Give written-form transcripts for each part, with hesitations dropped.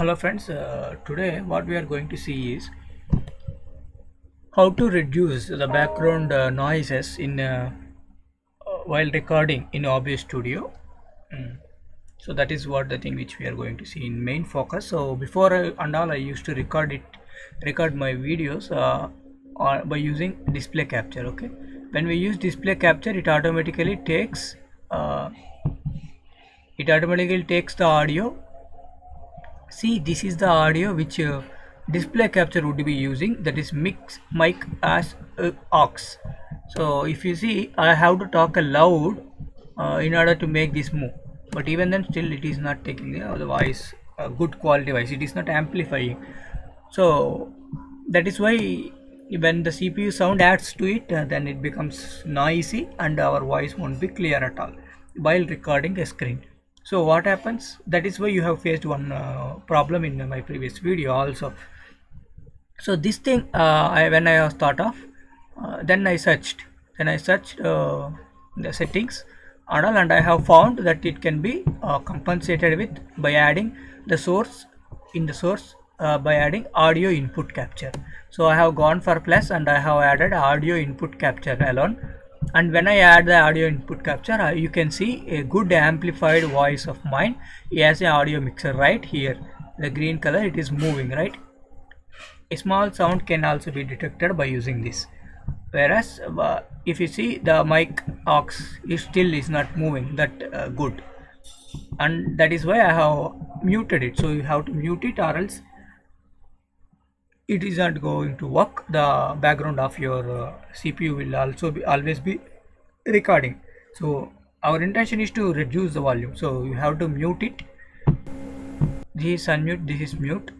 Hello friends, today what we are going to see is how to reduce the background noises in while recording in OBS Studio. So that is what the thing which we are going to see in main focus. So before and all I used to record my videos by using display capture. Okay, when we use display capture, it automatically takes the audio. See, this is the audio which display capture would be using, that is mix mic as aux. So if you see, I have to talk loud in order to make this move, but even then still it is not taking the voice, good quality voice, it is not amplifying. So that is why when the CPU sound adds to it, then it becomes noisy and our voice won't be clear at all while recording a screen. So what happens, that is why you have faced one problem in my previous video also. So this thing, when I start off, then I searched the settings and all, and I have found that it can be compensated with by adding the source by adding audio input capture. So I have gone for plus and I have added audio input capture alone. And when I add the audio input capture, you can see a good amplified voice of mine as an audio mixer right here. The green color, it is moving, right? A small sound can also be detected by using this. Whereas if you see, the mic aux is not moving that good, and that is why I have muted it. So you have to mute it, or else it is not going to work. The background of your CPU will also always be recording. So our intention is to reduce the volume, so you have to mute it. This is unmute, this is mute,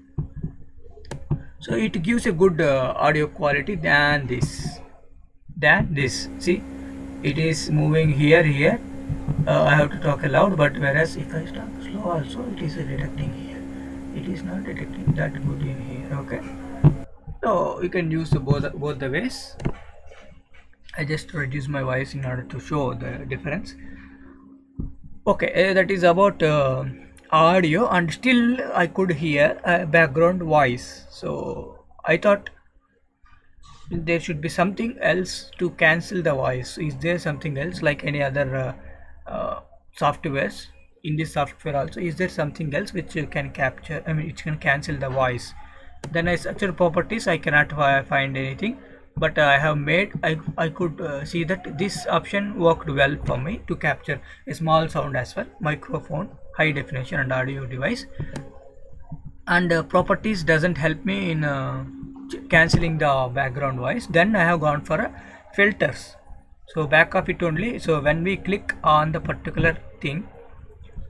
so it gives a good audio quality than this. See, it is moving here. I have to talk loud, but whereas if I talk slow also, it is detecting here. It is not detecting that good in here. Okay, so you can use both the ways. I just reduce my voice in order to show the difference. Okay, that is about audio, and still I could hear a background voice. So I thought there should be something else to cancel the voice. Is there something else, like any other softwares? In this software also, is there something else which you can capture, which can cancel the voice? Then I searched properties, I cannot find anything, but I have made, I could see that this option worked well for me to capture a small sound as well, microphone, high definition and audio device. And properties doesn't help me in cancelling the background voice. Then I have gone for filters. So back of it only. So when we click on the particular thing,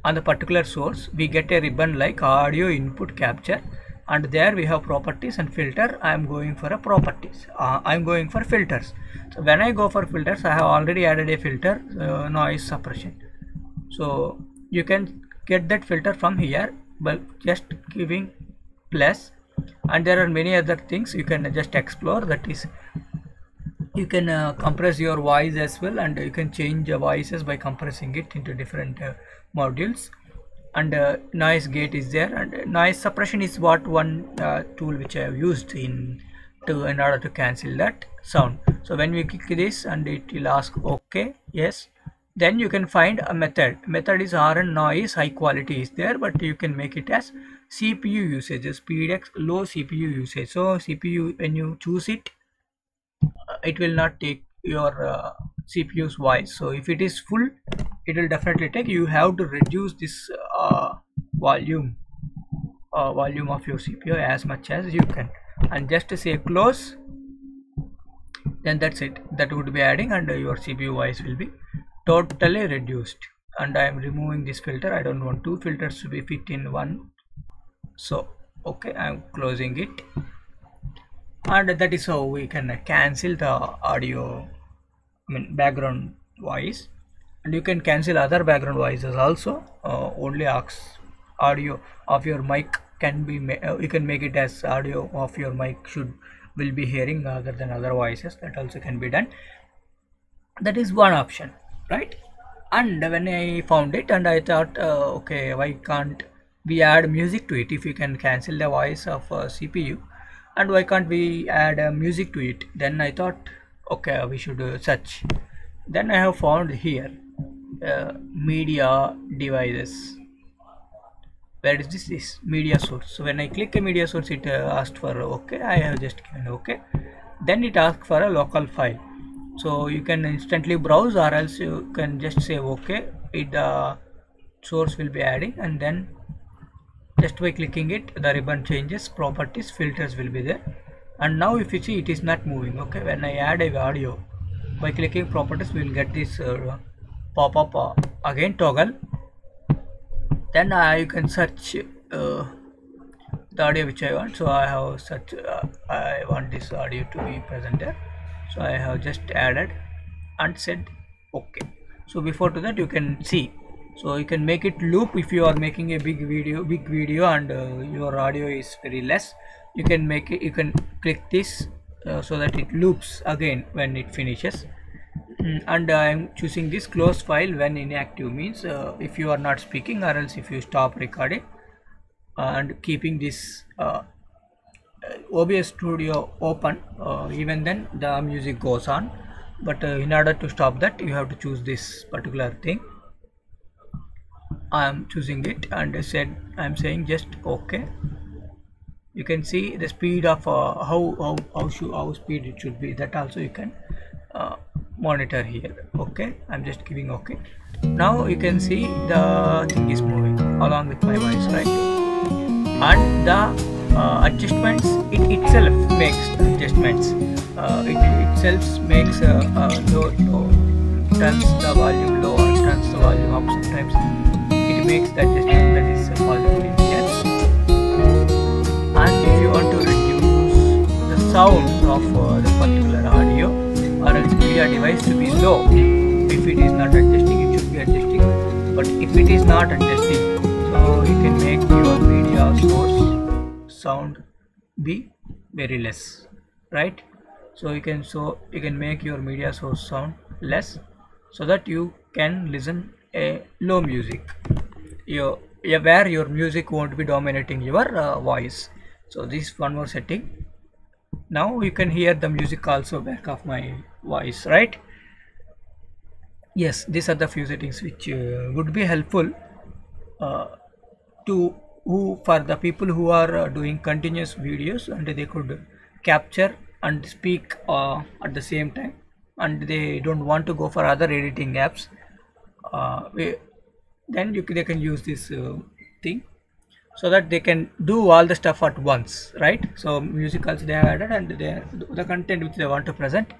on the particular source, we get a ribbon like audio input capture, and there we have properties and filter. I am going for a properties. I am going for filters. So when I go for filters, I have already added a filter, noise suppression. So you can get that filter from here, but just giving plus, and there are many other things you can just explore. That is, you can compress your voice as well, and you can change the voices by compressing it into different modules. And noise gate is there, and noise suppression is what one tool which I have used in order to cancel that sound. So when we click this, and it will ask okay, yes, then you can find a method is RN noise high quality is there, but you can make it as CPU usage, SpeedX low CPU usage. So CPU, when you choose it, it will not take your CPU's voice. So if it is full, it will definitely take. You have to reduce this volume of your CPU as much as you can, and just to say close, then that's it. That would be adding, and your CPU voice will be totally reduced. And I am removing this filter. I don't want two filters to be fit in one. So okay, I am closing it, and that is how we can cancel the audio, background voice. And you can cancel other background voices also. Only audio of your mic can be you can make it as audio of your mic will be hearing other than other voices. That also can be done. That is one option, right? And when I found it, and I thought okay, why can't we add music to it. If you can cancel the voice of CPU, and why can't we add music to it? Then I thought, okay, we should search. Then I have found here media devices. Where is this media source? So when I click a media source, it asked for okay. I have just given okay. Then it asks for a local file. So you can instantly browse, or else you can just say okay. The source will be adding, and then just by clicking it, the ribbon changes, properties, filters will be there. And now if you see, it is not moving. Okay, when I add a audio, by clicking properties, we will get this pop-up again toggle. Then you can search the audio which I want. So I have searched, I want this audio to be present there. So I have just added and said okay. So before to that, you can see, so you can make it loop. If you are making a big video and your audio is very less, you can make it, you can click this so that it loops again when it finishes. And I am choosing this close file when inactive, means if you are not speaking, or else if you stop recording, and keeping this OBS Studio open, even then the music goes on. But in order to stop that, you have to choose this particular thing. I am choosing it and I am saying just okay. You can see the speed of how speed it should be. That also you can monitor here. Okay, I'm just giving okay. Now you can see the thing is moving along with my voice, right? And the adjustments, it itself makes adjustments. It itself makes low, turns the volume low or turns the volume up. Sometimes it makes the adjustment, that is possible in here. And if you want to reduce the sound of the particular audio or else media device to be low, if it is not adjusting, it should be adjusting. But if it is not adjusting, so you can make your media source sound be very less, right? So you can make your media source sound less, so that you can listen a low music, where your music won't be dominating your voice. So this is one more setting. Now you can hear the music also back of my voice, right? Yes, these are the few settings which would be helpful for the people who are doing continuous videos, and they could capture and speak at the same time, and they don't want to go for other editing apps. Then they can use this thing, so that they can do all the stuff at once, right? So music also they have added, and the content which they want to present,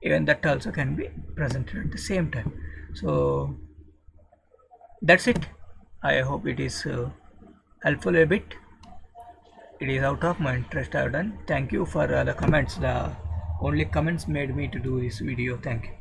even that also can be presented at the same time. So that's it. I hope it is helpful a bit. It is out of my interest I have done. Thank you for the comments. The only comments made me to do this video. Thank you.